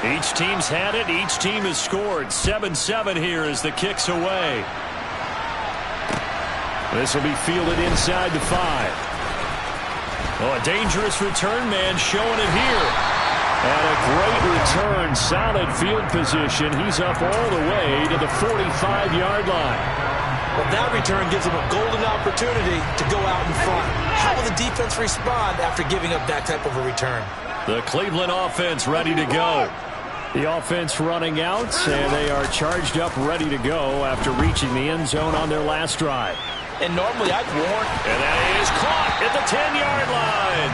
Each team's had it. Each team has scored. 7-7 here as the kick's away. This will be fielded inside the 5. Oh, a dangerous return man showing it here. And a great return. Solid field position. He's up all the way to the 45-yard line. Well, that return gives him a golden opportunity to go out in front. How will the defense respond after giving up that type of a return? The Cleveland offense ready to go. The offense running out, and they are charged up, ready to go after reaching the end zone on their last drive. And normally I'd warn. And that is caught at the 10-yard line.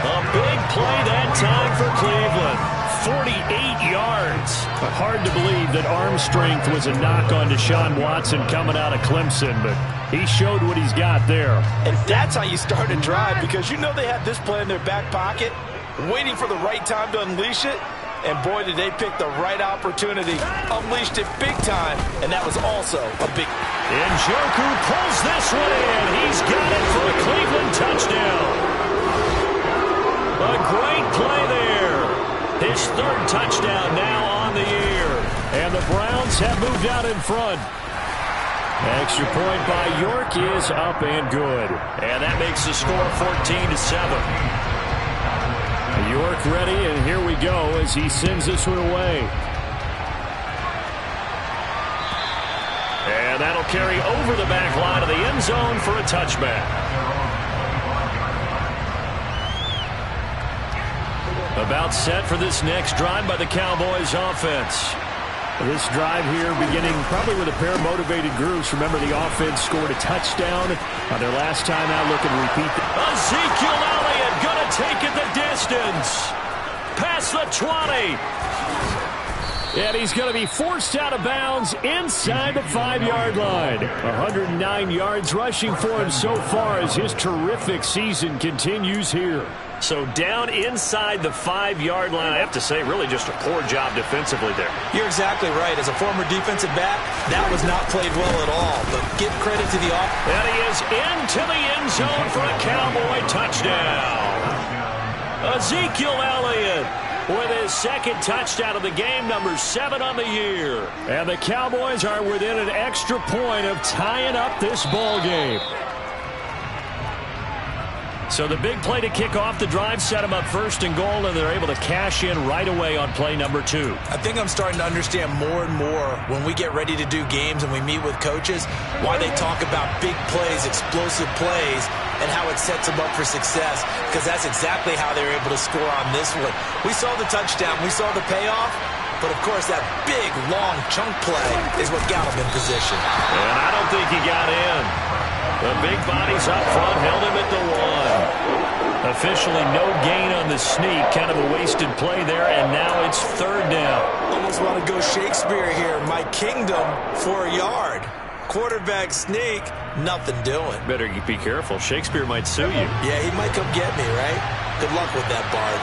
A big play that time for Cleveland. 48 yards. Hard to believe that arm strength was a knock on Deshaun Watson coming out of Clemson, but he showed what he's got there. And that's how you start a drive, because you know they have this play in their back pocket, waiting for the right time to unleash it. And boy, did they pick the right opportunity. Unleashed it big time, and that was also a big... Njoku pulls this one in. He's got it for a Cleveland touchdown. A great play there. His third touchdown now on the year. And the Browns have moved out in front. Extra point by York is up and good. And that makes the score 14-7. York ready, and here we go as he sends this one away. And that'll carry over the back line of the end zone for a touchback. About set for this next drive by the Cowboys offense. This drive here beginning probably with a pair of motivated groups. Remember, the offense scored a touchdown on their last time out. Looking to repeat. Ezekiel Elliott going to take it the distance. Past the 20. And he's going to be forced out of bounds inside the 5-yard line. 109 yards rushing for him so far as his terrific season continues here. So down inside the 5-yard line. I have to say, really just a poor job defensively there. You're exactly right. As a former defensive back, that was not played well at all. But give credit to the offense. And he is into the end zone for a Cowboy touchdown. Ezekiel Elliott with his second touchdown of the game, number 7 on the year. And the Cowboys are within an extra point of tying up this ball game. So the big play to kick off the drive set them up first and goal, and they're able to cash in right away on play number 2. I think I'm starting to understand more and more when we get ready to do games and we meet with coaches why they talk about big plays, explosive plays, and how it sets them up for success, because that's exactly how they were able to score on this one. We saw the touchdown. We saw the payoff. But, of course, that big, long chunk play is what got him in position. And I don't think he got in. The big bodies up front held him at the 1. Officially no gain on the sneak. Kind of a wasted play there, and now it's 3rd down. Almost want to go Shakespeare here. My kingdom for a yard. Quarterback sneak, nothing doing. Better be careful. Shakespeare might sue you. Yeah, he might come get me, right? Good luck with that, Bard.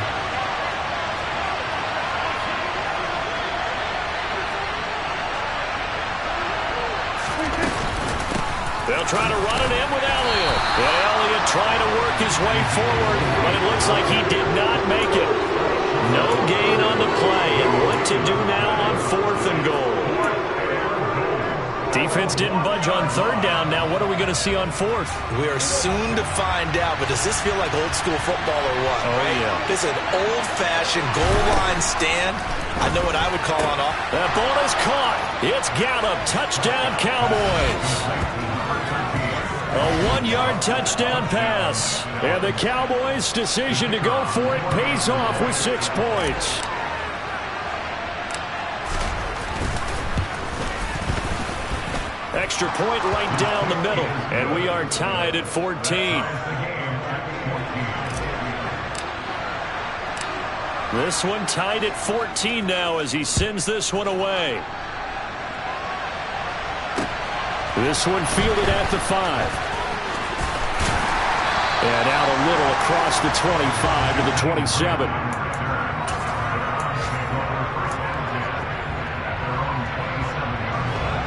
They'll try to run it in with Elliott. And Elliott trying to work his way forward, but it looks like he did not make it. No gain on the play, and what to do now on 4th and goal. Defense didn't budge on 3rd down. Now what are we going to see on 4th? We are soon to find out, but does this feel like old school football or what? Oh, right? yeah. This is an old-fashioned goal line stand. I know what I would call on off. That ball is caught. It's Gallup. Touchdown, Cowboys. A 1-yard touchdown pass. And the Cowboys' decision to go for it pays off with 6 points. Extra point right down the middle. And we are tied at 14. This one tied at 14 now as he sends this one away. This one fielded at the 5. And out a little across the 25 to the 27.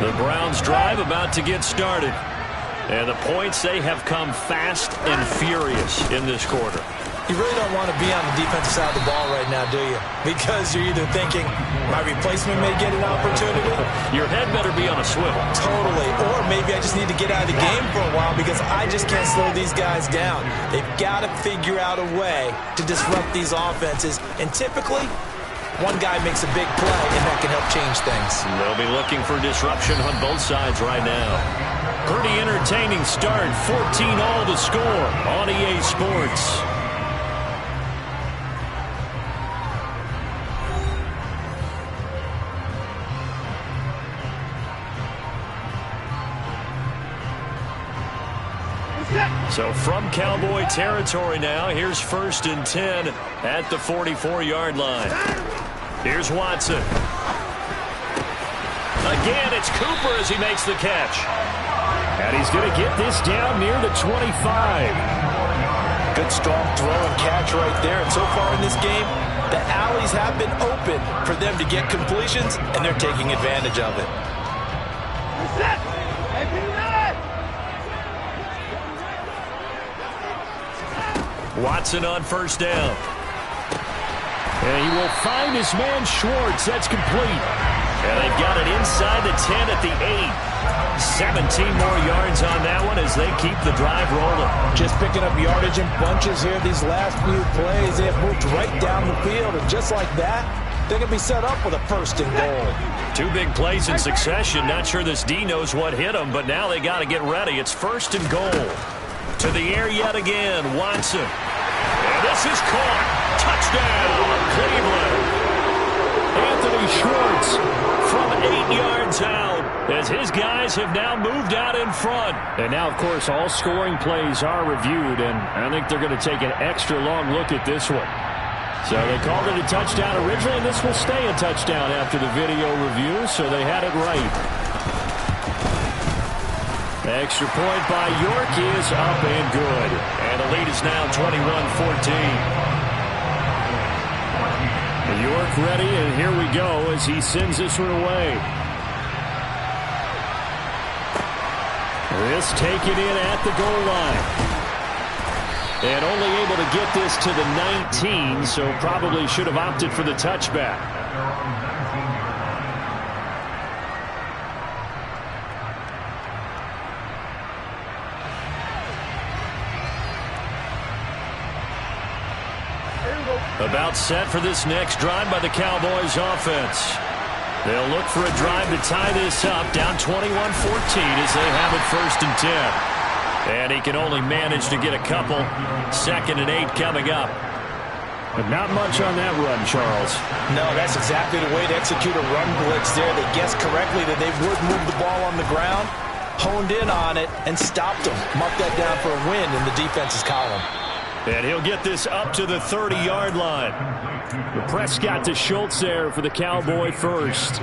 The Browns drive about to get started. And the points, they have come fast and furious in this quarter. You really don't want to be on the defensive side of the ball right now, do you? Because you're either thinking, my replacement may get an opportunity. Your head better be on a swivel. Totally. Or maybe I just need to get out of the game for a while because I just can't slow these guys down. They've got to figure out a way to disrupt these offenses. And typically, one guy makes a big play, and that can help change things. They'll be looking for disruption on both sides right now. Pretty entertaining start. 14-all to score on EA Sports. So from Cowboy territory now, here's 1st and 10 at the 44-yard line. Here's Watson. Again, it's Cooper as he makes the catch. And he's going to get this down near the 25. Good strong throw and catch right there. And so far in this game, the alleys have been open for them to get completions, and they're taking advantage of it. Watson on 1st down. And he will find his man Schwartz. That's complete. And they've got it inside the 10 at the 8. 17 more yards on that one as they keep the drive rolling. Just picking up yardage in bunches here these last few plays. They have moved right down the field. And just like that, they're going to be set up with a 1st and goal. 2 big plays in succession. Not sure this D knows what hit them, but now they got to get ready. It's 1st and goal. To the air yet again, Watson. And this is caught. Touchdown, Cleveland. Anthony Schwartz from 8 yards out as his guys have now moved out in front. And now, of course, all scoring plays are reviewed, and I think they're going to take an extra long look at this one. So they called it a touchdown originally, and this will stay a touchdown after the video review, so they had it right. Extra point by York is up and good. And the lead is now 21-14. York ready, and here we go as he sends this one away. This taken in at the goal line. And only able to get this to the 19, so probably should have opted for the touchback. About set for this next drive by the Cowboys offense. They'll look for a drive to tie this up, down 21-14 as they have it 1st and 10. And he can only manage to get a couple. 2nd and 8 coming up. But not much on that run, Charles. No, that's exactly the way to execute a run blitz there. They guessed correctly that they would move the ball on the ground, honed in on it, and stopped them. Mark that down for a win in the defense's column. And he'll get this up to the 30-yard line. Prescott to Schultz there for the Cowboy first.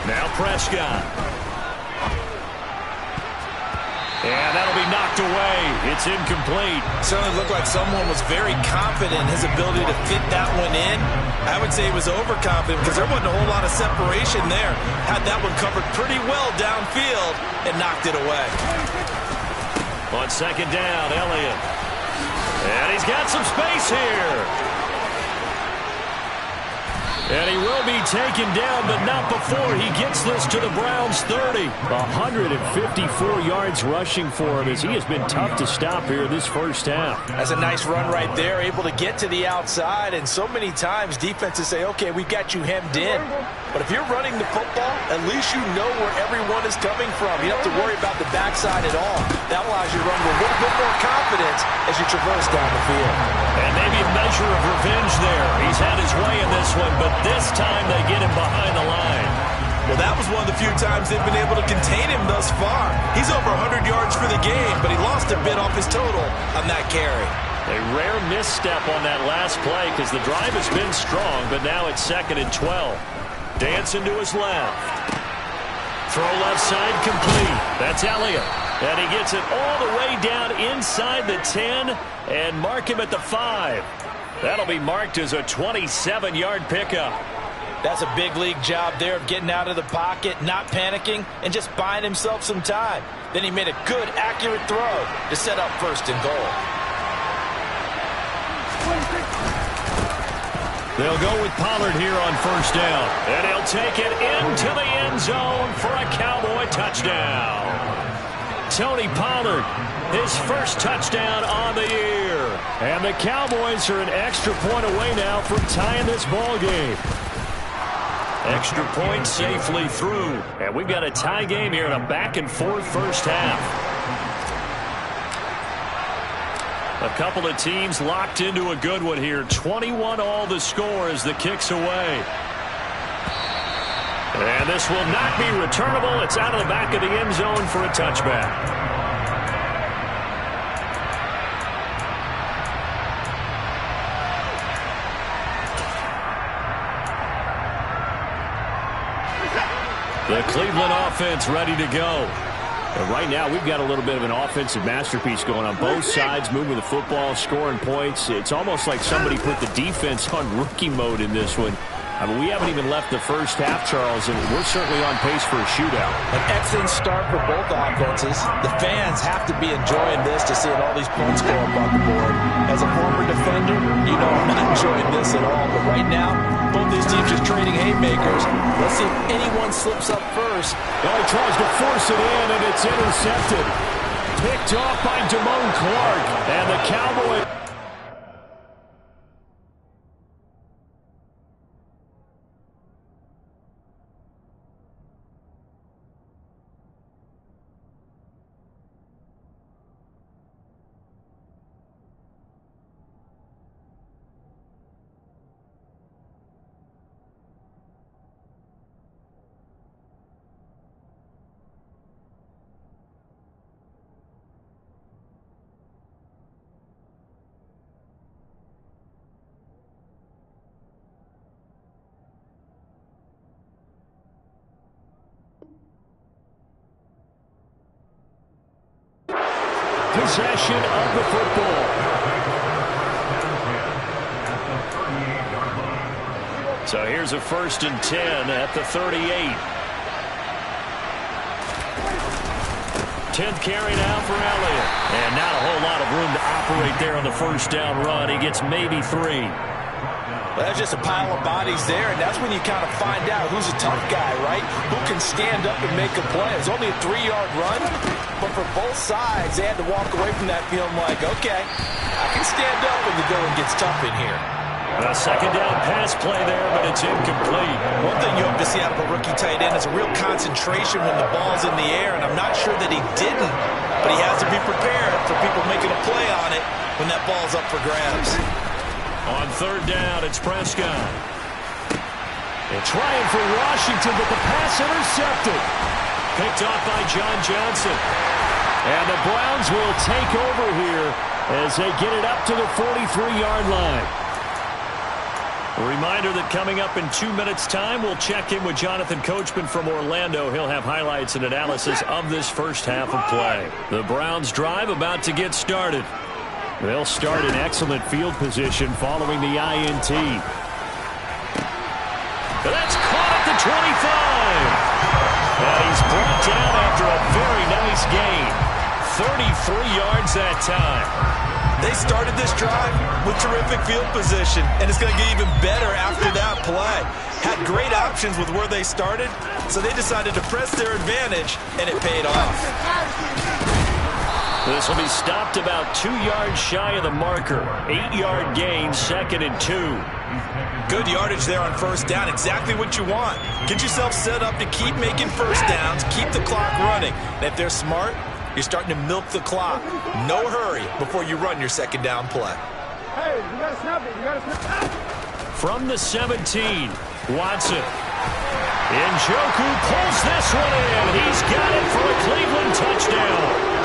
Now Prescott. And that'll be knocked away. It's incomplete. Certainly looked like someone was very confident in his ability to fit that one in. I would say he was overconfident because there wasn't a whole lot of separation there. Had that one covered pretty well downfield and knocked it away. On 2nd down, Elliott. And he's got some space here. And he will be taken down, but not before he gets this to the Browns' 30. 154 yards rushing for him as he has been tough to stop here this first half. That's a nice run right there, able to get to the outside. And so many times defenses say, okay, we've got you hemmed in. But if you're running the football, at least you know where everyone is coming from. You don't have to worry about the backside at all. That allows you to run with a little bit more confidence as you traverse down the field. And maybe a measure of revenge there. He's had his way in this one, but this time they get him behind the line. Well, that was one of the few times they've been able to contain him thus far. He's over 100 yards for the game, but he lost a bit off his total on that carry. A rare misstep on that last play because the drive has been strong, but now it's 2nd and 12. Dancing to his left. Throw left side complete. That's Elliott. And he gets it all the way down inside the 10 and mark him at the 5. That'll be marked as a 27-yard pickup. That's a big league job there of getting out of the pocket, not panicking, and just buying himself some time. Then he made a good, accurate throw to set up first and goal. They'll go with Pollard here on first down. And he'll take it into the end zone for a Cowboy touchdown. Tony Pollard, his first touchdown on the year. And the Cowboys are an extra point away now from tying this ball game. Extra point safely through. And we've got a tie game here in a back-and-forth first half. A couple of teams locked into a good one here. 21 all the score as the kick's away. And this will not be returnable. It's out of the back of the end zone for a touchback. The Cleveland offense ready to go. And right now, we've got a little bit of an offensive masterpiece going on both sides, moving the football, scoring points. It's almost like somebody put the defense on rookie mode in this one. I mean, we haven't even left the first half, Charles, and we're certainly on pace for a shootout. An excellent start for both offenses. The fans have to be enjoying this to see all these points go up on the board. As a former defender, you know I'm not enjoying this at all. But right now, both these teams just trading haymakers. Let's see if anyone slips up first. Well, he tries to force it in, and it's intercepted. Picked off by Damone Clark, and the Cowboys. Possession of the football. So here's a 1st and 10 at the 38. 10th carry now for Elliott. And not a whole lot of room to operate there on the first down run. He gets maybe 3. Well, there's just a pile of bodies there, and that's when you kind of find out who's a tough guy, right? Who can stand up and make a play. It's only a 3-yard run, but for both sides, they had to walk away from that feeling like, okay, I can stand up when the going gets tough in here. A second down pass play there, but it's incomplete. One thing you hope to see out of a rookie tight end is a real concentration when the ball's in the air, and I'm not sure that he didn't, but he has to be prepared for people making a play on it when that ball's up for grabs. On 3rd down, it's Prescott. They're trying for Washington, but the pass intercepted. Picked off by John Johnson. And the Browns will take over here as they get it up to the 43-yard line. A reminder that coming up in 2 minutes' time, we'll check in with Jonathan Coachman from Orlando. He'll have highlights and analysis of this first half of play. The Browns drive about to get started. They'll start in excellent field position following the INT. That's caught at the 25. And he's brought down after a very nice gain. 33 yards that time. They started this drive with terrific field position, and it's going to get even better after that play. Had great options with where they started, so they decided to press their advantage, and it paid off. This will be stopped about 2 yards shy of the marker. 8-yard gain, 2nd and 2. Good yardage there on first down. Exactly what you want. Get yourself set up to keep making first downs, keep the clock running. And if they're smart, you're starting to milk the clock. No hurry before you run your second down play. Hey, you got to snap it. You got to snap it. From the 17, Watson. Njoku pulls this one in. He's got it for a Cleveland touchdown.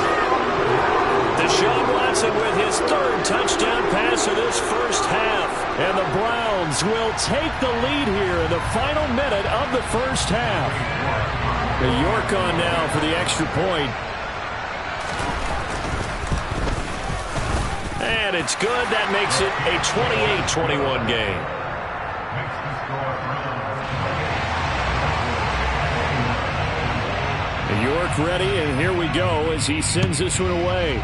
Deshaun Watson with his 3rd touchdown pass of this first half. And the Browns will take the lead here in the final minute of the first half. The York on now for the extra point. And it's good. That makes it a 28-21 game. York ready, and here we go as he sends this one away.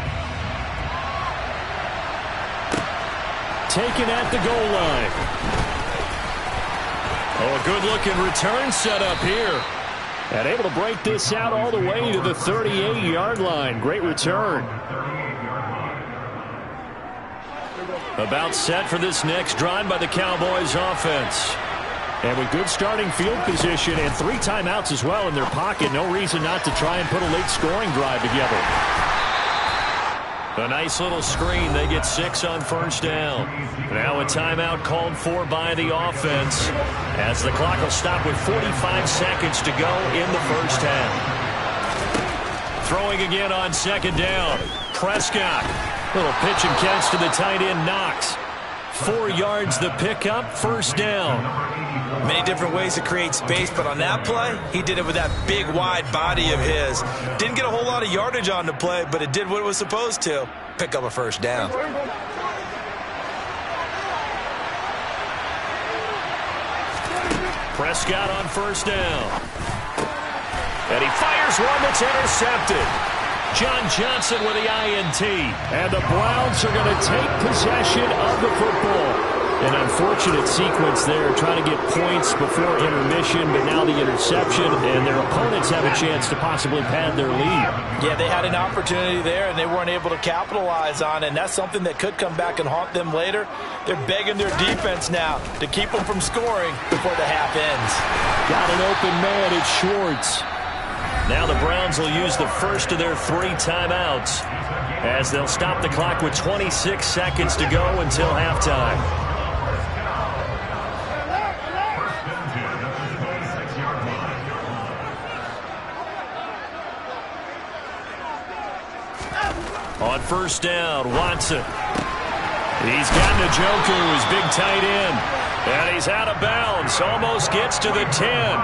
Taken at the goal line. Oh, a good-looking return set up here. And able to break this out all the way to the 38-yard line. Great return. About set for this next drive by the Cowboys offense. And with good starting field position and 3 timeouts as well in their pocket, no reason not to try and put a late scoring drive together. A nice little screen. They get 6 on first down. Now a timeout called for by the offense as the clock will stop with 45 seconds to go in the first half. Throwing again on second down. Prescott. Little pitch and catch to the tight end Knox. 4 yards the pickup, first down. Many different ways to create space, but on that play, he did it with that big, wide body of his. Didn't get a whole lot of yardage on the play, but it did what it was supposed to. Pick up a first down. Prescott on first down. And he fires one that's intercepted. John Johnson with the INT. And the Browns are going to take possession of the football. An unfortunate sequence there, trying to get points before intermission, but now the interception, and their opponents have a chance to possibly pad their lead. Yeah, they had an opportunity there, and they weren't able to capitalize on it, and that's something that could come back and haunt them later. They're begging their defense now to keep them from scoring before the half ends. Got an open man, it's Schwartz. Now the Browns will use the first of their 3 timeouts as they'll stop the clock with 26 seconds to go until halftime. On first down, Watson. He's got Njoku, his big tight end. And he's out of bounds. Almost gets to the 10.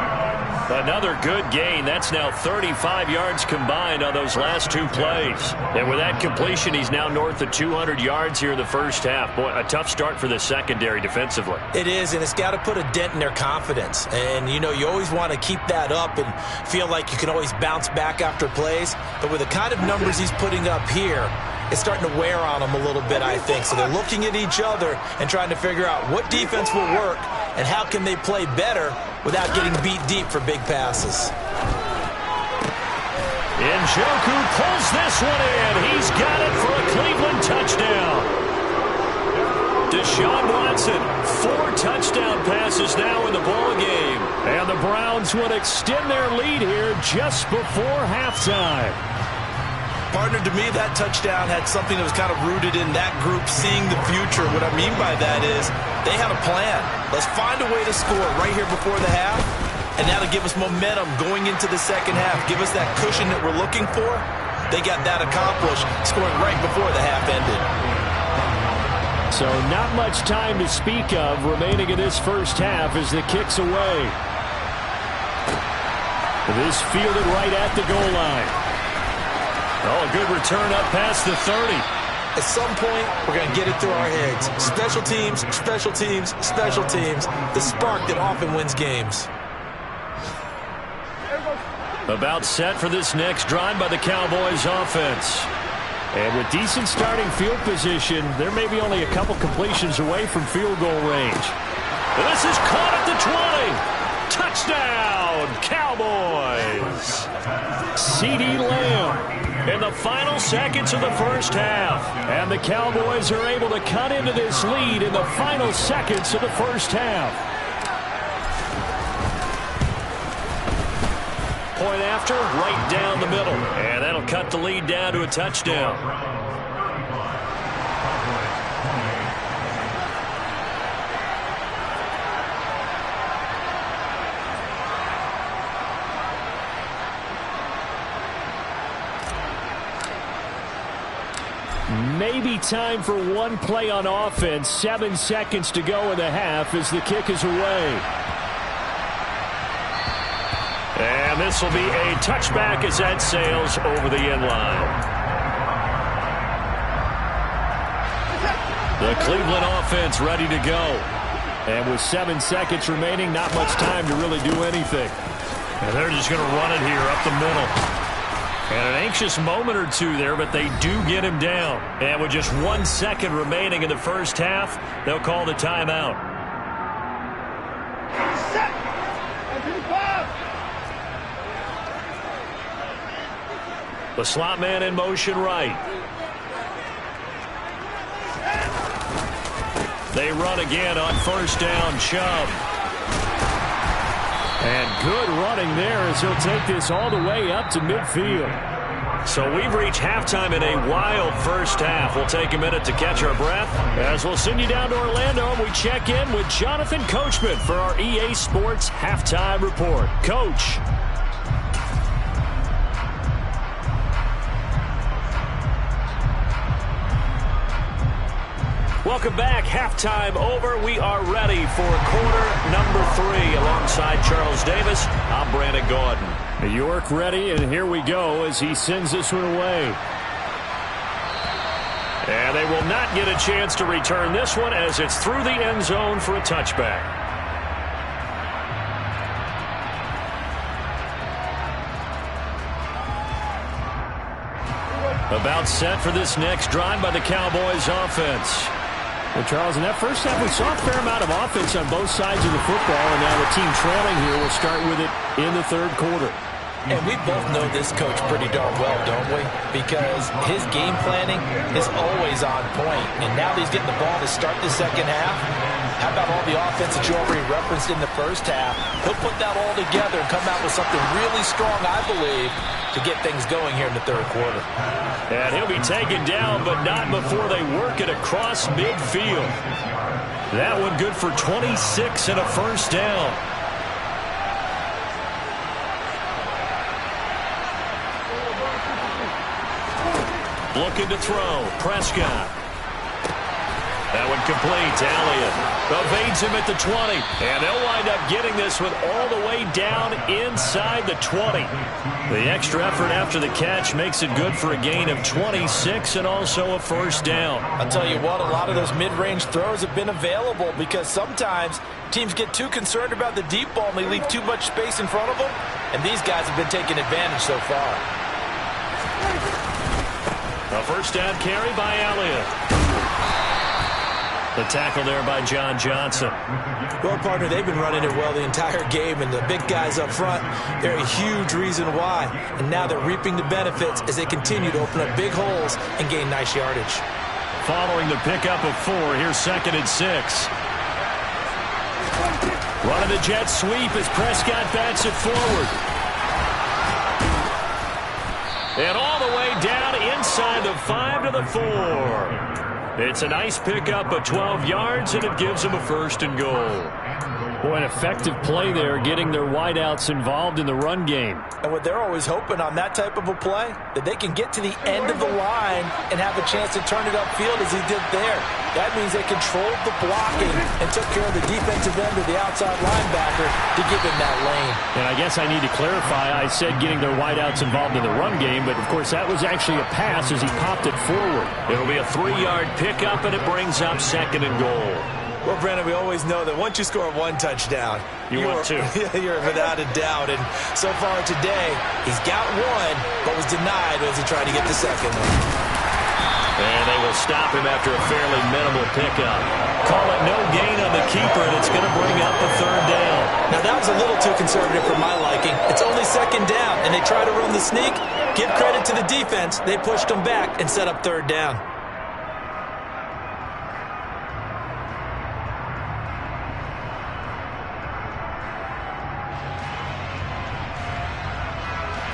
Another good gain. That's now 35 yards combined on those last 2 plays. And with that completion, he's now north of 200 yards here in the first half. Boy, a tough start for the secondary defensively. It is, and it's got to put a dent in their confidence. And, you know, you always want to keep that up and feel like you can always bounce back after plays. But with the kind of numbers he's putting up here, it's starting to wear on them a little bit, I think. So they're looking at each other and trying to figure out what defense will work and how can they play better without getting beat deep for big passes. Njoku pulls this one in. He's got it for a Cleveland touchdown. Deshaun Watson, 4 touchdown passes now in the ball game. And the Browns would extend their lead here just before halftime. Partner, to me, that touchdown had something that was kind of rooted in that group seeing the future. What I mean by that is they had a plan. Let's find a way to score right here before the half, and that'll give us momentum going into the second half. Give us that cushion that we're looking for. They got that accomplished, scoring right before the half ended. So not much time to speak of remaining in this first half as the kick's away. This fielded right at the goal line. Oh, a good return up past the 30. At some point, we're going to get it through our heads. Special teams, special teams, special teams. The spark that often wins games. About set for this next drive by the Cowboys offense. And with decent starting field position, there may be only a couple completions away from field goal range. And this is caught at the 20. Touchdown, Cowboys. CeeDee Lamb in the final seconds of the first half. And the Cowboys are able to cut into this lead in the final seconds of the first half. Point after, right down the middle. And that'll cut the lead down to a touchdown. Maybe time for one play on offense. 7 seconds to go in the half as the kick is away. And this will be a touchback as that sails over the end line. The Cleveland offense ready to go. And with 7 seconds remaining, not much time to really do anything. And they're just going to run it here up the middle. And an anxious moment or two there, but they do get him down. And with just 1 second remaining in the first half, they'll call the timeout. Set. The slot man in motion right. They run again on first down, Chubb. And good running there as he'll take this all the way up to midfield. So we've reached halftime in a wild first half. We'll take a minute to catch our breath as we'll send you down to Orlando and we check in with Jonathan Coachman for our EA Sports Halftime Report. Coach. Welcome back. Halftime over. We are ready for quarter number 3 alongside Charles Davis. I'm Brandon Gaudin. York ready, and here we go as he sends this one away. And they will not get a chance to return this one as it's through the end zone for a touchback. About set for this next drive by the Cowboys offense. Well, Charles, in that first half, we saw a fair amount of offense on both sides of the football, and now the team trailing here will start with it in the third quarter. And we both know this coach pretty darn well, don't we? Because his game planning is always on point. And now that he's getting the ball to start the second half, how about all the offense that you already referenced in the first half? He'll put that all together and come out with something really strong, I believe, to get things going here in the third quarter. And he'll be taken down, but not before they work it across midfield. That one good for 26 and a first down. Looking to throw. Prescott. That one complete. Elliott evades him at the 20. And they'll wind up getting this one all the way down inside the 20. The extra effort after the catch makes it good for a gain of 26 and also a first down. I'll tell you what, a lot of those mid-range throws have been available because sometimes teams get too concerned about the deep ball and they leave too much space in front of them. And these guys have been taking advantage so far. A first down carry by Elliott. The tackle there by John Johnson. Well, partner, they've been running it well the entire game, and the big guys up front, they're a huge reason why. And now they're reaping the benefits as they continue to open up big holes and gain nice yardage. Following the pickup of 4, here's 2nd and 6. Running the jet sweep as Prescott bats it forward. And all the way down inside the 5 to the 4. It's a nice pickup of 12 yards, and it gives them a first and goal. Boy, an effective play there, getting their wideouts involved in the run game. And what they're always hoping on that type of a play, that they can get to the end of the line and have a chance to turn it upfield as he did there. That means they controlled the blocking and took care of the defensive end of the outside linebacker to give him that lane. And I guess I need to clarify, I said getting their wideouts involved in the run game, but of course that was actually a pass as he popped it forward. It'll be a 3-yard pickup, and it brings up 2nd and goal. Well, Brandon, we always know that once you score 1 touchdown, you're 2. You're without a doubt. And so far today, he's got 1, but was denied as he tried to get the second one. And they will stop him after a fairly minimal pickup. Call it no gain on the keeper, and it's going to bring up a 3rd down. Now, that was a little too conservative for my liking. It's only 2nd down, and they try to run the sneak. Give credit to the defense. They pushed them back and set up 3rd down.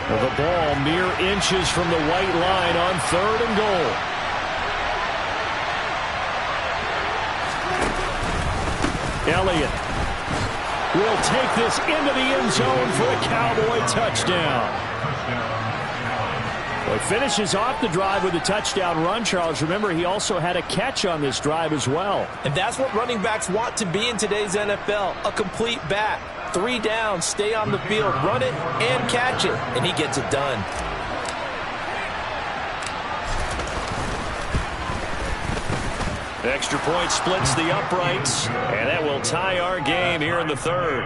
The ball mere inches from the white line on 3rd and goal. Elliott will take this into the end zone for a Cowboy touchdown. Well, he finishes off the drive with a touchdown run, Charles. Remember, he also had a catch on this drive as well. And that's what running backs want to be in today's NFL, a complete back. 3 downs, stay on the field, run it, and catch it, and he gets it done. Extra point splits the uprights, and that will tie our game here in the 3rd.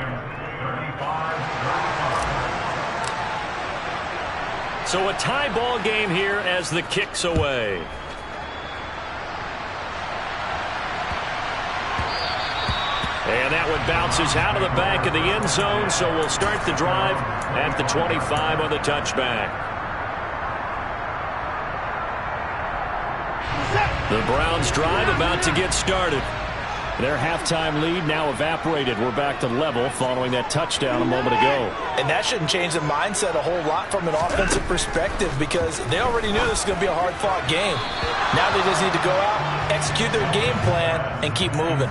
So a tie ball game here as the kick's away. And that one bounces out of the back of the end zone, so we'll start the drive at the 25 on the touchback. The Browns drive about to get started. Their halftime lead now evaporated. We're back to level following that touchdown a moment ago. And that shouldn't change the mindset a whole lot from an offensive perspective because they already knew this was going to be a hard-fought game. Now they just need to go out, execute their game plan, and keep moving.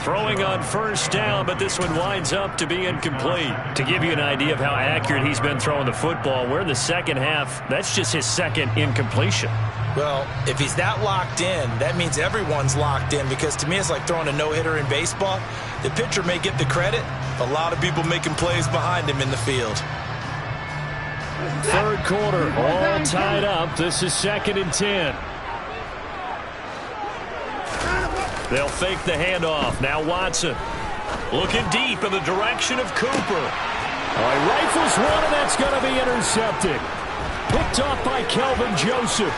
Throwing on first down, but this one winds up to be incomplete. To give you an idea of how accurate he's been throwing the football, we're in the second half. That's just his second incompletion. Well, if he's that locked in, that means everyone's locked in because to me it's like throwing a no-hitter in baseball. The pitcher may get the credit, a lot of people making plays behind him in the field. Third quarter, all tied up. This is 2nd and 10. They'll fake the handoff. Now Watson looking deep in the direction of Cooper. He rifles one, and that's going to be intercepted. Picked off by Kelvin Joseph.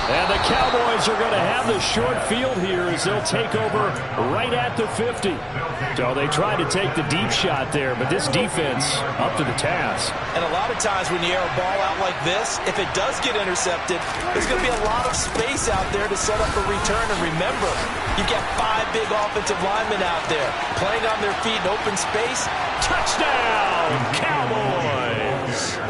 And the Cowboys are going to have the short field here as they'll take over right at the 50. So they tried to take the deep shot there, but this defense up to the task. And a lot of times when you air a ball out like this, if it does get intercepted, there's going to be a lot of space out there to set up a return. And remember, you've got 5 big offensive linemen out there playing on their feet in open space. Touchdown, Cowboys!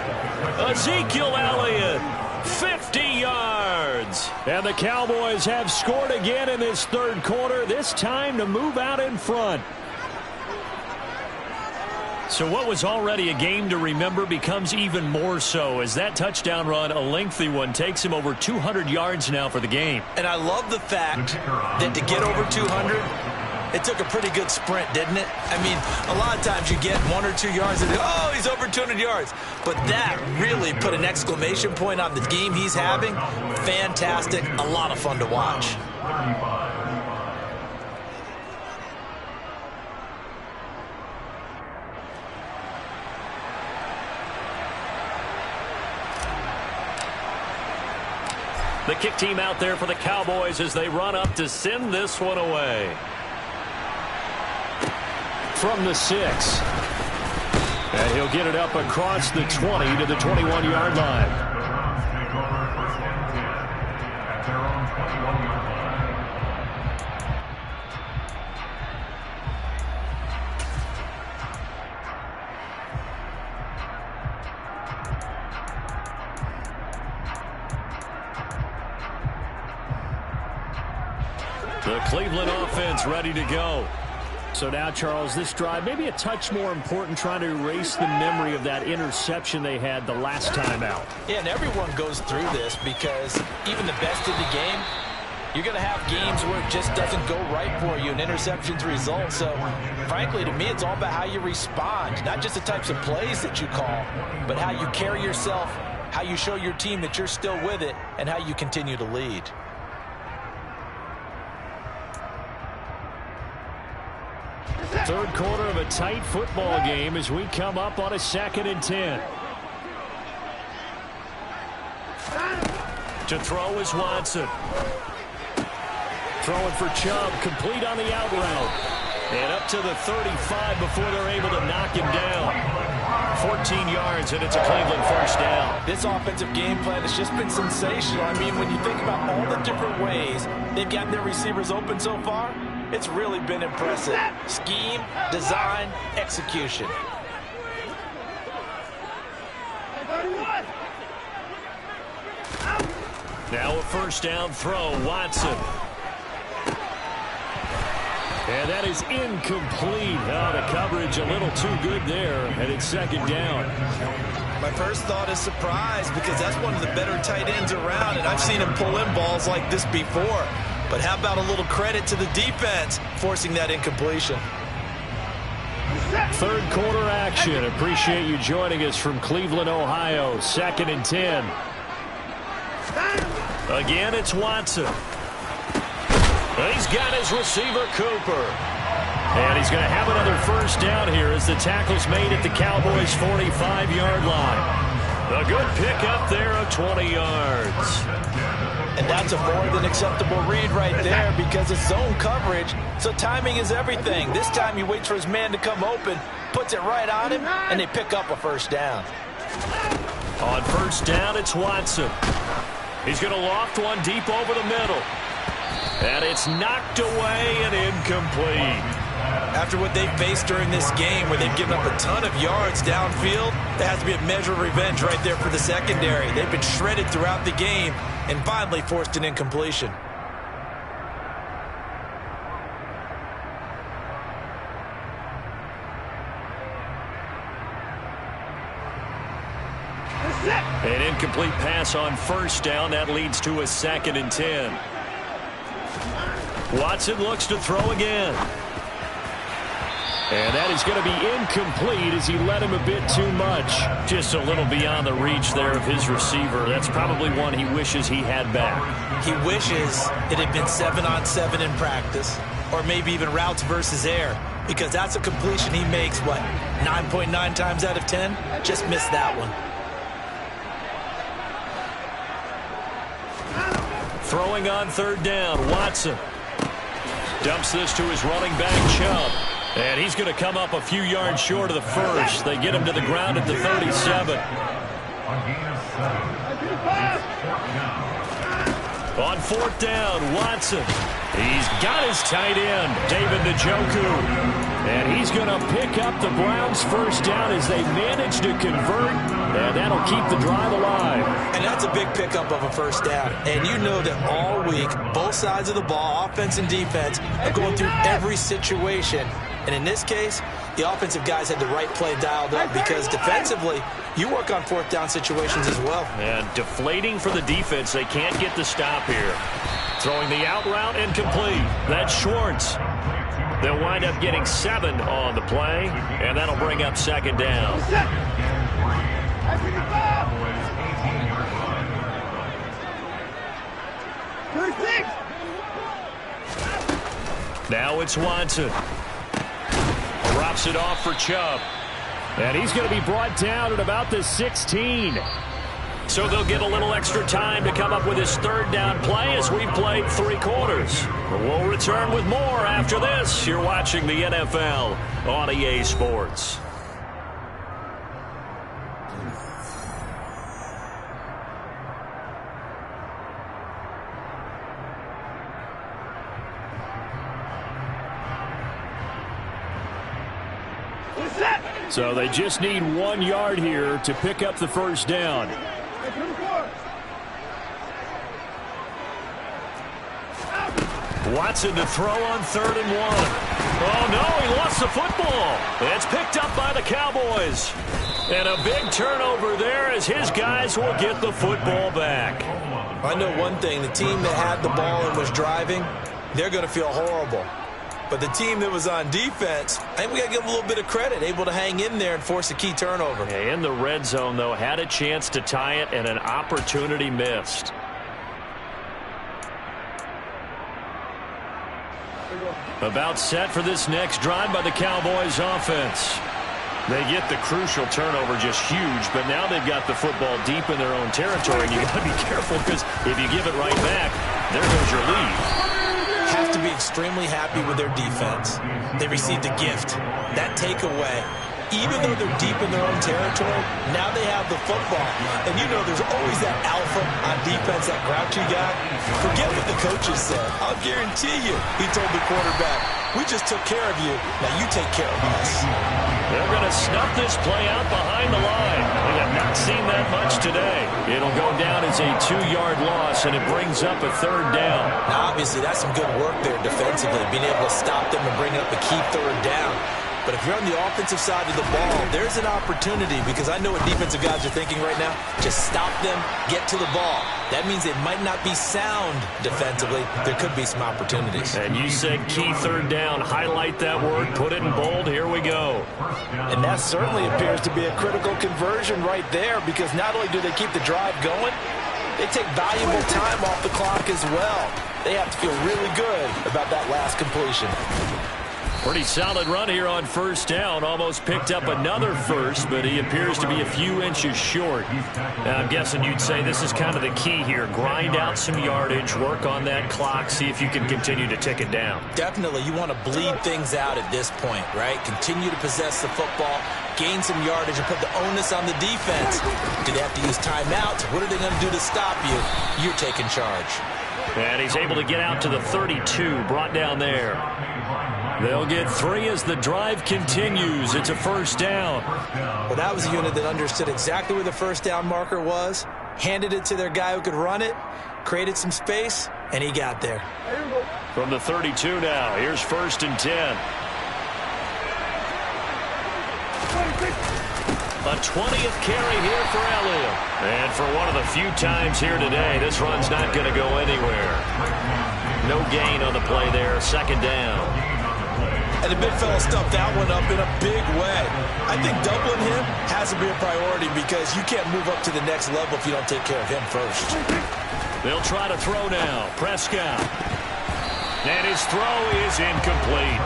Ezekiel Elliott, 50 yards. And the Cowboys have scored again in this third quarter, this time to move out in front. So what was already a game to remember becomes even more so as that touchdown run, a lengthy one, takes him over 200 yards now for the game. And I love the fact that to get over 200, it took a pretty good sprint, didn't it? I mean, a lot of times you get 1 or 2 yards and, oh, he's over 200 yards. But that really put an exclamation point on the game he's having. Fantastic. A lot of fun to watch. The kick team out there for the Cowboys as they run up to send this one away. From the 6. And he'll get it up across the 20 to the 21-yard line. The Cleveland offense ready to go. So now, Charles, this drive maybe a touch more important, trying to erase the memory of that interception they had the last time out. Yeah, and everyone goes through this because even the best in the game, you're going to have games where it just doesn't go right for you and interceptions result. So, frankly, to me, it's all about how you respond, not just the types of plays that you call, but how you carry yourself, how you show your team that you're still with it, and how you continue to lead. Third quarter of a tight football game as we come up on a 2nd and 10. To throw is Watson. Throwing for Chubb, complete on the out route. And up to the 35 before they're able to knock him down. 14 yards, and it's a Cleveland first down. This offensive game plan has just been sensational. I mean, when you think about all the different ways they've got their receivers open so far, it's really been impressive. Scheme, design, execution. Now a first down throw, Watson. And that is incomplete. Oh, the coverage a little too good there, and it's 2nd down. My first thought is surprise because that's one of the better tight ends around, and I've seen him pull in balls like this before. But how about a little credit to the defense forcing that incompletion? Third quarter action. Appreciate you joining us from Cleveland, Ohio. 2nd and 10. Again, it's Watson. He's got his receiver, Cooper. And he's going to have another first down here as the tackle's made at the Cowboys' 45-yard line. A good pickup there of 20 yards. And that's a more than acceptable read right there because it's zone coverage, so timing is everything. This time he waits for his man to come open, puts it right on him, and they pick up a first down. On first down, it's Watson. He's going to loft one deep over the middle. And it's knocked away and incomplete. After what they faced during this game where they've given up a ton of yards downfield, there has to be a measure of revenge right there for the secondary. They've been shredded throughout the game and finally forced an incompletion. An incomplete pass on first down. That leads to a 2nd and 10. Watson looks to throw again. And that is going to be incomplete as he led him a bit too much. Just a little beyond the reach there of his receiver. That's probably one he wishes he had back. He wishes it had been 7-on-7 in practice, or maybe even routes versus air, because that's a completion he makes, what, 9.9 times out of 10? Just missed that one. Throwing on third down, Watson. Dumps this to his running back, Chubb. And he's going to come up a few yards short of the first. They get him to the ground at the 37. On fourth down, Watson. He's got his tight end, David Njoku. And he's going to pick up the Browns' first down as they manage to convert. And that'll keep the drive alive. And that's a big pickup of a first down. And you know that all week, both sides of the ball, offense and defense, are going through every situation. And in this case, the offensive guys had the right play dialed up because defensively, you work on fourth down situations as well. And deflating for the defense. They can't get the stop here. Throwing the out route incomplete. That's Schwartz. They'll wind up getting 7 on the play, and that'll bring up 2nd down. Now it's Watson. Drops it off for Chubb. And he's going to be brought down at about the 16. So they'll get a little extra time to come up with his third down play as we've played 3 quarters. We'll return with more after this. You're watching the NFL on EA Sports. So they just need 1 yard here to pick up the first down. Watson to throw on 3rd and 1. Oh, no, he lost the football. It's picked up by the Cowboys. And a big turnover there as his guys will get the football back. I know one thing. The team that had the ball and was driving, they're going to feel horrible. But the team that was on defense, I think we got to give them a little bit of credit, able to hang in there and force a key turnover. Yeah, in the red zone, though, had a chance to tie it and an opportunity missed. About set for this next drive by the Cowboys offense. They get the crucial turnover, just huge, but now they've got the football deep in their own territory. You got to be careful because if you give it right back, there goes your lead. Have to be extremely happy with their defense. They received a gift. That takeaway, even though they're deep in their own territory, now they have the football. And you know there's always that alpha on defense, that grouchy guy. Forget what the coaches said. I'll guarantee you, he told the quarterback, we just took care of you. Now you take care of us. They're going to snuff this play out behind the line. We have not seen that much today. It'll go down as a 2-yard loss, and it brings up a 3rd down. Now, obviously, that's some good work there defensively, being able to stop them and bring up a key 3rd down. But if you're on the offensive side of the ball, there's an opportunity because I know what defensive guys are thinking right now. Just stop them, get to the ball. That means it might not be sound defensively. There could be some opportunities. And you said key 3rd down. Highlight that word. Put it in bold. Here we go. And that certainly appears to be a critical conversion right there because not only do they keep the drive going, they take valuable time off the clock as well. They have to feel really good about that last completion. Pretty solid run here on first down. Almost picked up another first, but he appears to be a few inches short. Now, I'm guessing you'd say this is kind of the key here. Grind out some yardage, work on that clock, see if you can continue to tick it down. Definitely. You want to bleed things out at this point, right? Continue to possess the football, gain some yardage, and put the onus on the defense. Do they have to use timeouts? What are they going to do to stop you? You're taking charge. And he's able to get out to the 32, brought down there. They'll get 3 as the drive continues. It's a first down. Well, that was a unit that understood exactly where the first down marker was, handed it to their guy who could run it, created some space, and he got there. From the 32 now, here's 1st and 10. A 20th carry here for Elliott. And for one of the few times here today, this run's not going to go anywhere. No gain on the play there, 2nd down. And the big fella stuffed that one up in a big way. I think doubling him has to be a priority because you can't move up to the next level if you don't take care of him first. They'll try to throw now. Prescott. And his throw is incomplete.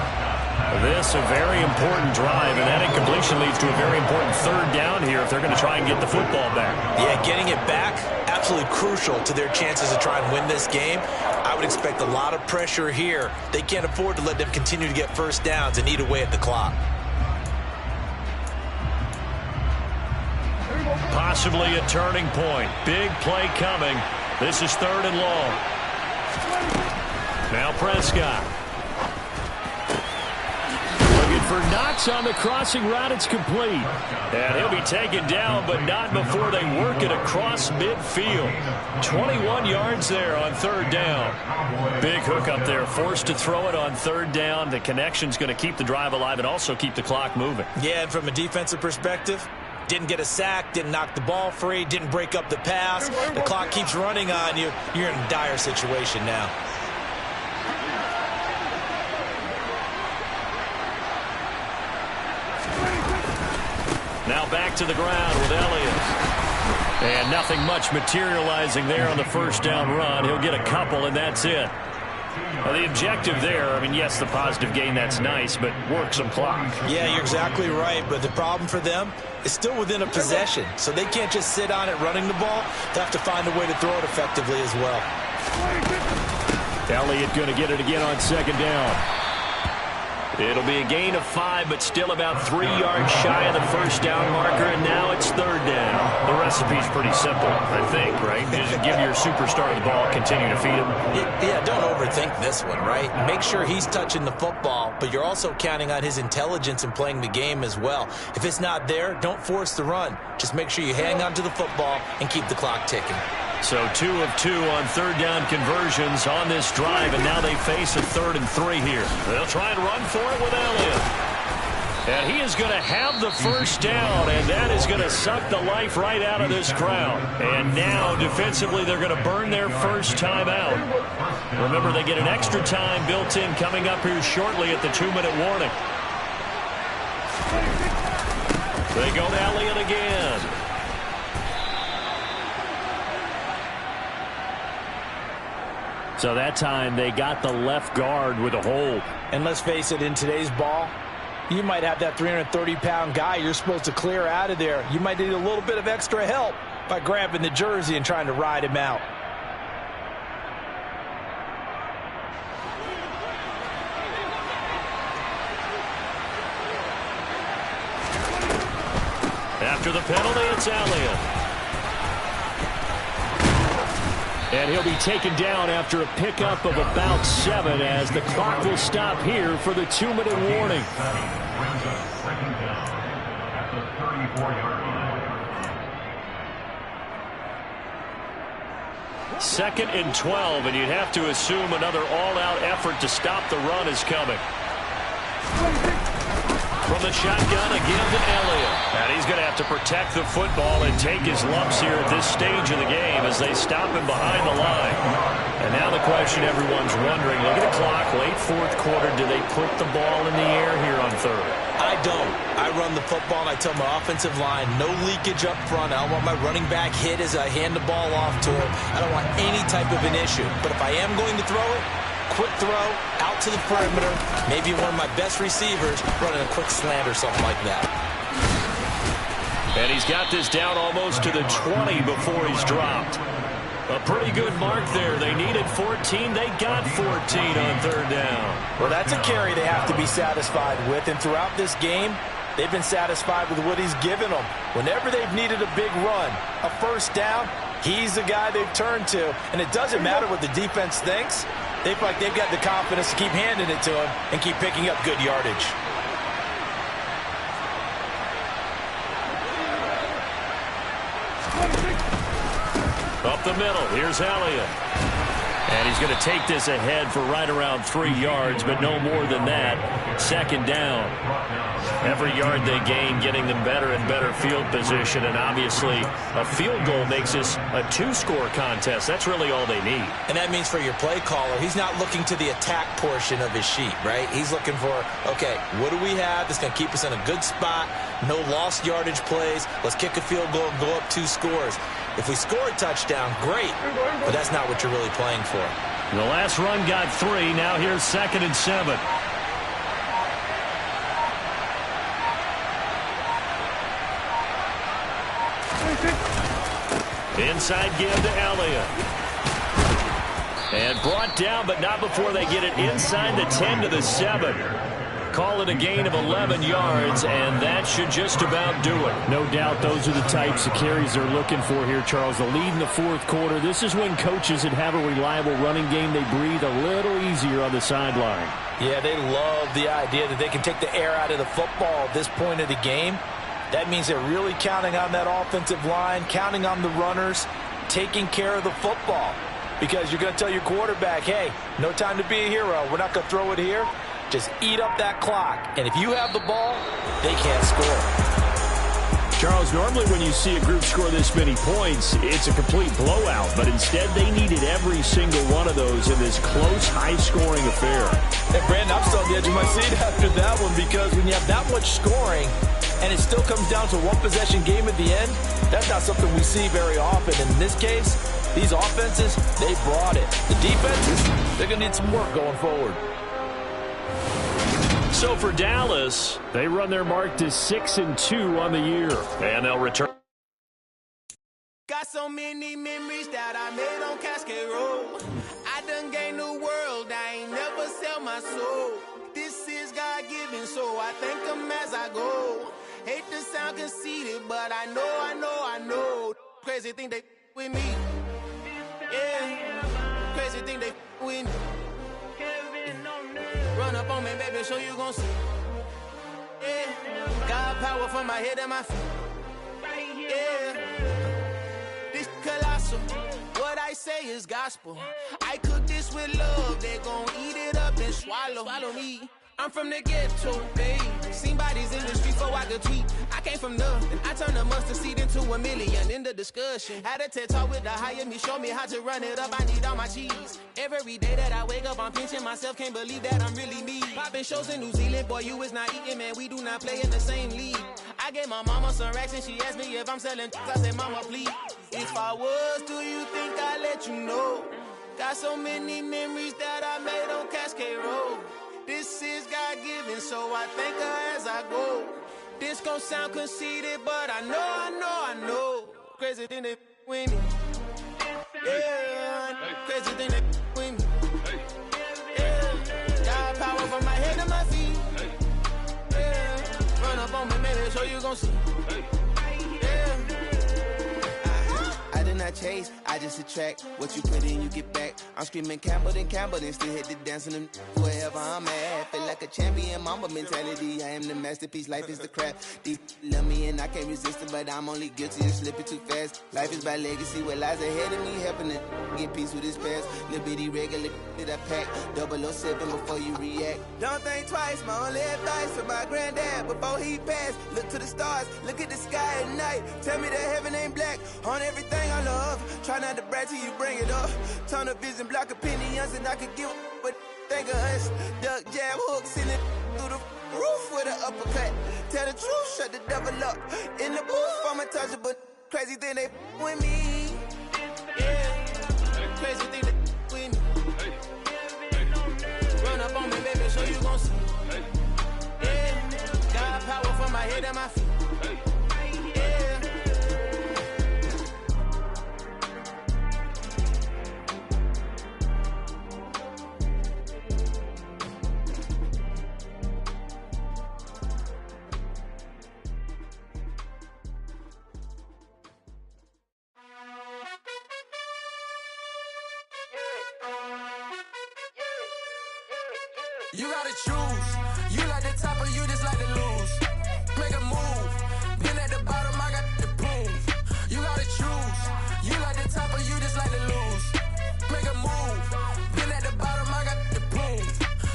This a very important drive, and that incompletion leads to a very important 3rd down here if they're going to try and get the football back. Yeah, getting it back, absolutely crucial to their chances to try and win this game. I would expect a lot of pressure here. They can't afford to let them continue to get first downs and eat away at the clock. Possibly a turning point. Big play coming. This is 3rd and long. Now Prescott. For Knox on the crossing route, it's complete. And he'll be taken down, but not before they work it across midfield. 21 yards there on 3rd down. Big hook up there, forced to throw it on 3rd down. The connection's going to keep the drive alive and also keep the clock moving. Yeah, and from a defensive perspective, didn't get a sack, didn't knock the ball free, didn't break up the pass. The clock keeps running on you. You're in a dire situation now. Now back to the ground with Elliott. And nothing much materializing there on the first down run. He'll get a couple, and that's it. Well, the objective there, I mean, yes, the positive gain, that's nice, but work some clock. Yeah, you're exactly right, but the problem for them is still within a possession, so they can't just sit on it running the ball. They have to find a way to throw it effectively as well. Elliott going to get it again on 2nd down. It'll be a gain of 5, but still about 3 yards shy of the first down marker, and now it's 3rd down. The recipe's pretty simple, I think, right? Just give your superstar the ball, continue to feed him. Yeah, don't overthink this one, right? Make sure he's touching the football, but you're also counting on his intelligence in playing the game as well. If it's not there, don't force the run. Just make sure you hang on to the football and keep the clock ticking. So 2 of 2 on 3rd down conversions on this drive, and now they face a 3rd and 3 here. They'll try and run for it with Elliott. And he is going to have the first down, and that is going to suck the life right out of this crowd. And now, defensively, they're going to burn their first time out. Remember, they get an extra time built in coming up here shortly at the 2-minute warning. They go to Elliott again. So that time they got the left guard with a hold. And let's face it, in today's ball, you might have that 330-pound guy you're supposed to clear out of there. You might need a little bit of extra help by grabbing the jersey and trying to ride him out. After the penalty, it's Elliott. And he'll be taken down after a pickup of about 7 as the clock will stop here for the 2-minute warning. 2nd and 12, and you'd have to assume another all-out effort to stop the run is coming. From the shotgun again to Elliott. And he's going to have to protect the football and take his lumps here at this stage of the game as they stop him behind the line. And now the question everyone's wondering, look at the clock, late 4th quarter, do they put the ball in the air here on 3rd? I don't. I run the football and I tell my offensive line, no leakage up front. I don't want my running back hit as I hand the ball off to him. I don't want any type of an issue. But if I am going to throw it, quick throw out to the perimeter, maybe one of my best receivers running a quick slant or something like that. And he's got this down almost to the 20 before he's dropped. A pretty good mark there. They needed 14. They got 14 on third down. Well, that's a carry they have to be satisfied with. And throughout this game, they've been satisfied with what he's given them. Whenever they've needed a big run, a first down, he's the guy they've turned to. And it doesn't matter what the defense thinks. They feel like they've got the confidence to keep handing it to him and keep picking up good yardage. Up the middle, here's Elliott. And he's going to take this ahead for right around 3 yards, but no more than that. Second down. Every yard they gain, getting them better and better field position, and obviously a field goal makes this a 2-score contest. That's really all they need. And that means for your play caller, he's not looking to the attack portion of his sheet, right? He's looking for, okay, what do we have that's going to keep us in a good spot? No lost yardage plays. Let's kick a field goal and go up 2 scores. If we score a touchdown, great, but that's not what you're really playing for. The last run got 3. Now here's 2nd and 7. Inside give to Elliott. And brought down, but not before they get it inside the 10 to the 7. Call it a gain of 11 yards, and that should just about do it. No doubt those are the types of carries they're looking for here, Charles. The lead in the fourth quarter. This is when coaches that have a reliable running game, they breathe a little easier on the sideline. Yeah, they love the idea that they can take the air out of the football at this point of the game. That means they're really counting on that offensive line, counting on the runners, taking care of the football. Because you're going to tell your quarterback, hey, no time to be a hero. We're not going to throw it here. Just eat up that clock. And if you have the ball, they can't score. Charles, normally when you see a group score this many points, it's a complete blowout. But instead, they needed every single one of those in this close, high-scoring affair. And Brandon, I'm still on the edge of my seat after that one, because when you have that much scoring and it still comes down to one possession game at the end, that's not something we see very often. And in this case, these offenses, they brought it. The defenses, they're going to need some work going forward. So for Dallas, they run their mark to 6-2 on the year, and they'll return. Got so many memories that I made on Cascade Road. I done gained the world, I ain't never sell my soul. This is God-given, so I thank him as I go. Hate to sound conceited, but I know. Crazy thing they with me. Yeah, crazy thing they with me. Run up on me, baby, so you gon' see. Yeah, God power from my head and my feet. Yeah, this colossal. What I say is gospel. I cook this with love. They gon' eat it up and swallow me. I'm from the ghetto, babe. Seen bodies in the street before I could tweet. I came from nothing. I turned a mustard seed into $1 million in the discussion. Had a TED talk with the higher me, show me how to run it up. I need all my cheese. Every day that I wake up, I'm pinching myself. Can't believe that I'm really me. Popping shows in New Zealand, boy, you is not eating, man. We do not play in the same league. I gave my mama some racks and she asked me if I'm selling. I said, mama, please. If I was, do you think I'd let you know? Got so many memories that I made on Cascade Road. This is God-given, so I thank her as I go. This gon' sound conceited, but I know. Crazy thing they with me. Yeah, crazy thing they with me. Yeah, God power from my head to my feet. Yeah, run up on me, baby, so you gon' see. I did not chase, I just attract. What you put in, you get back. I'm screaming Campbell, then still hit the dance and them wherever I'm at. Feel like a champion, mamba mentality. I am the masterpiece, life is the crap. These love me and I can't resist it, but I'm only guilty of slipping too fast. Life is by legacy, what lies ahead of me, helping it get peace with his past. Little bitty regular that I pack, 007 before you react. Don't think twice, my only advice for my granddad before he passed. Look to the stars, look at the sky at night. Tell me that heaven ain't black on everything I love. Try not to brag till you bring it up. Tunnel vision, block opinions, and I could give but think of us. Duck, jab, hooks in it through the roof with an uppercut. Tell the truth, shut the devil up. In the booth, I'm untouchable. Crazy thing they with me. Yeah, crazy thing they with me. closer. Yeah, got power from my head and my feet. Yeah. You gotta choose. You like the top or you just like to lose. Make a move. Been at the bottom, I got the proof. You gotta choose. You like the top or you just like to lose. Make a move. Been at the bottom, I got the proof.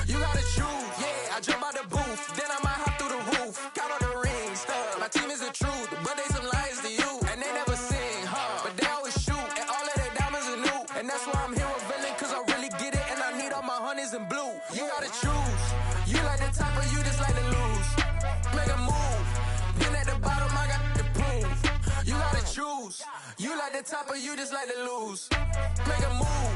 You gotta choose. Yeah, I jump out the booth. Then I might hop through the roof. Count on the rings. My team is the truth, but they some liars to you. And they never sing, huh? But they always shoot. And all of their diamonds are new. And that's why I'm here with villain, cause I really get it. And I need all my honeys in blue. You gotta choose. You like the top or you just like to lose. Make a move. Been at the bottom, I got the proof. You gotta choose. You like the top or you just like to lose. Make a move.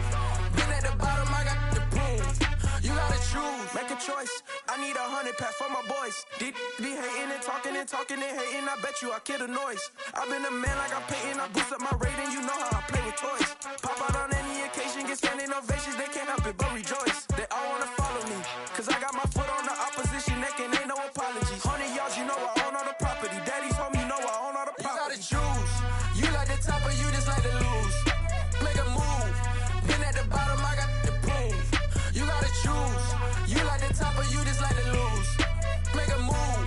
Been at the bottom, I got the proof. You gotta choose. Make a choice. I need 100 pack for my boys. Deep be hating and talking and hating. I bet you I kill the noise. I've been a man like I'm Peyton. I boost up my rating. You know how I play with toys. Pop out on any occasion, get standing ovations. They can't help it but rejoice. They all wanna follow me, cause I got my foot on the opposition neck and ain't no apologies. 100 yards, you know I own all the property. Daddy's home, you know I own all the property. You gotta choose. You like the top or you just like to lose. Make a move. Been at the bottom, I got the proof. You gotta choose. You like the top or you just like to lose. Make a move.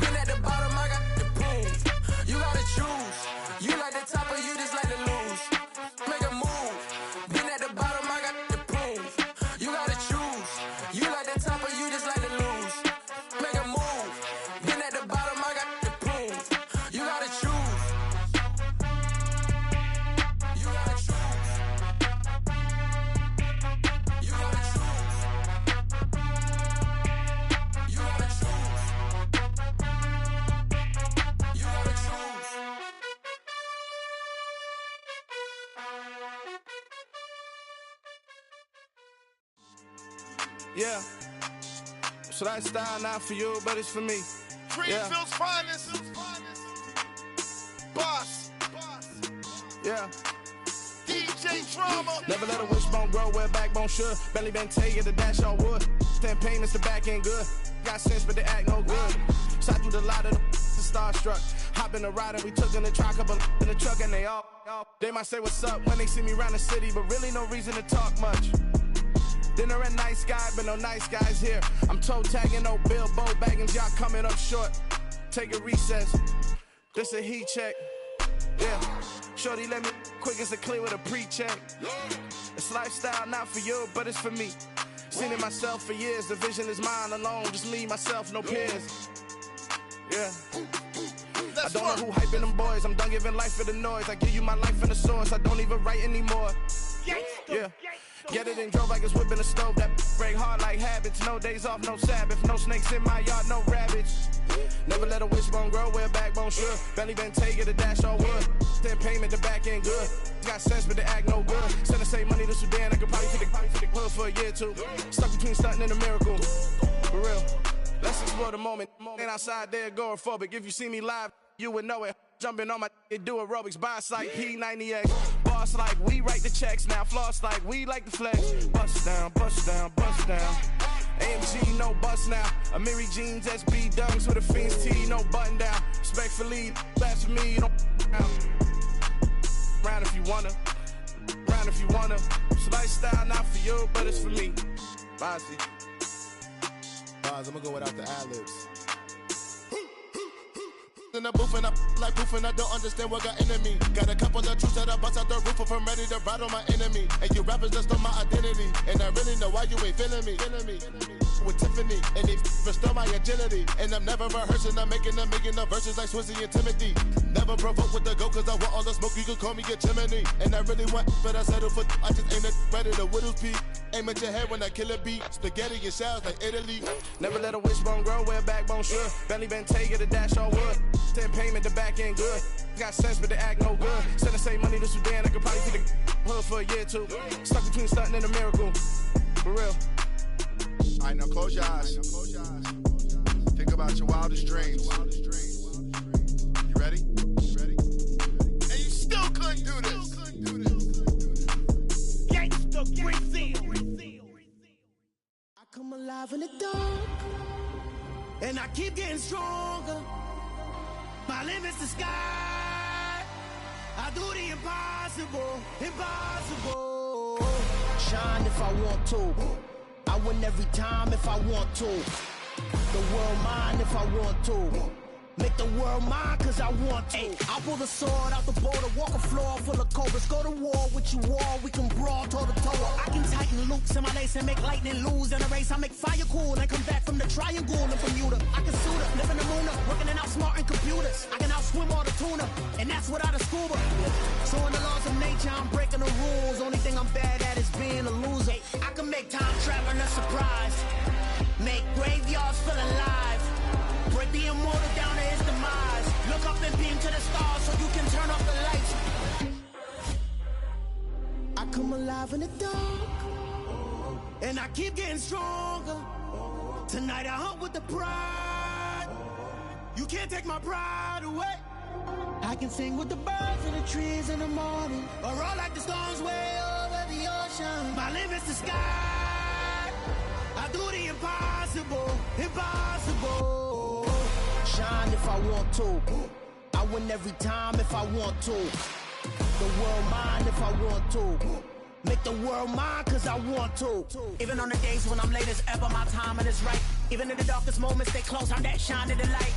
Been at the bottom, I got the proof. You gotta choose. You like the top or you just like to lose. Make a move. Been at the bottom, I got the proof. You gotta choose. You like the top or you just like to lose. Make a move. Been at the bottom, I got the proof. You gotta choose. You gotta choose. You gotta choose. You gotta choose. You gotta choose. Yeah. So that style not for you, but it's for me. Greenfield's finest. Boss. Yeah. DJ Drama. Never let a wishbone grow where a backbone should. Belly been take the dash all wood. 10 payments, the back end good. Got sense, but they act no good. Shot through the lot of the starstruck. Hop in the ride and we took in the truck, up in the truck and they all. They might say what's up when they see me around the city, but really no reason to talk much. Dinner at nice guy, but no nice guys here. I'm toe tagging, no Bilbo bagging, y'all coming up short. Take a recess. This a heat check. Yeah. Shorty let me quick as a clear with a pre-check. It's lifestyle not for you, but it's for me. Seen it myself for years. The vision is mine alone. Just me, myself, no peers. Yeah. I don't know who hyping them boys. I'm done giving life for the noise. I give you my life in the source. I don't even write anymore. Yeah. Get it and drove like it's whipping a stove. That break hard like habits. No days off, no Sabbath. No snakes in my yard, no rabbits. Never let a wishbone grow where a backbone should. Belly been take the dash all wood. 10 payment, the back end good. Got sense, but they act no good. Send the same money to Sudan. I could probably take the hood for a year or two. Stuck between stunting and a miracle. For real. Let's explore the moment. Ain't outside there agoraphobic. If you see me live, you would know it. Jumping on my do aerobics, boss like P90X. Boss like we write the checks now. Floss like we like the flex. Bust down, bust down, bust down. AMG, no bust now. Amiri jeans, SB dunks with a Fiends T, no button down. Respectfully, that's for me, you don't round if you wanna. Round if you wanna. It's lifestyle not for you, but it's for me. Bossy. I'm gonna go without the ad-libs. In the booth and I like proof and I don't understand what got into me. Got a couple of truths that I bust out the roof if I'm ready to ride on my enemy. And you rappers just stole my identity, and I really know why you ain't feeling me. With Tiffany, and they restore my agility. And I'm never rehearsing, I'm making a million of verses like Swizzy and Timothy. Never provoke with the go, cause I want all the smoke, you can call me a chimney. And I really want, but I settle for, I just aim it ready to Whittles Peak. Aim at your head when I kill a beat. Spaghetti and shells like Italy. Never let a wishbone grow where a backbone should. Belly been take the dash all wood. 10 payment, the back end good. Got sense, but they act no good. Send the same money to Sudan, I could probably take the hood for a year or two. Stuck between stunting and a miracle. For real. right, now close your eyes. Think about your wildest dreams. You ready? And you still couldn't do this. Gangsta Brazil. I come alive in the dark, and I keep getting stronger. My limit's the sky. I do the impossible, impossible. Shine if I want to. I win every time if I want to. The world mine if I want to. Make the world mine cause I want to. I pull the sword out the border, walk a floor full of cobras. Go to war with you all, we can brawl toe to toe. I can tighten loops in my lace and make lightning lose in a race. I make fire cool and come back from the triangle in Bermuda. I can suit up, live in the moon up, working and outsmarting computers. I can outswim all the tuna, and that's without a scuba. So in the laws of nature, I'm breaking the rules. Only thing I'm bad at is being a loser. I can make time traveling a surprise. Make graveyards feel alive. Break the immortal down to his demise. Look up and beam to the stars so you can turn off the lights. I come alive in the dark, and I keep getting stronger. Tonight I hunt with the pride. You can't take my pride away. I can sing with the birds and the trees in the morning, or roll like the storms way over the ocean. My limit's the sky. I do the impossible, impossible. Shine if I want to. I win every time if I want to. The world mine if I want to. Make the world mine cause I want to. Even on the days when I'm late as ever, my timing is right. Even in the darkest moments, stay close, I'm that shine of the light.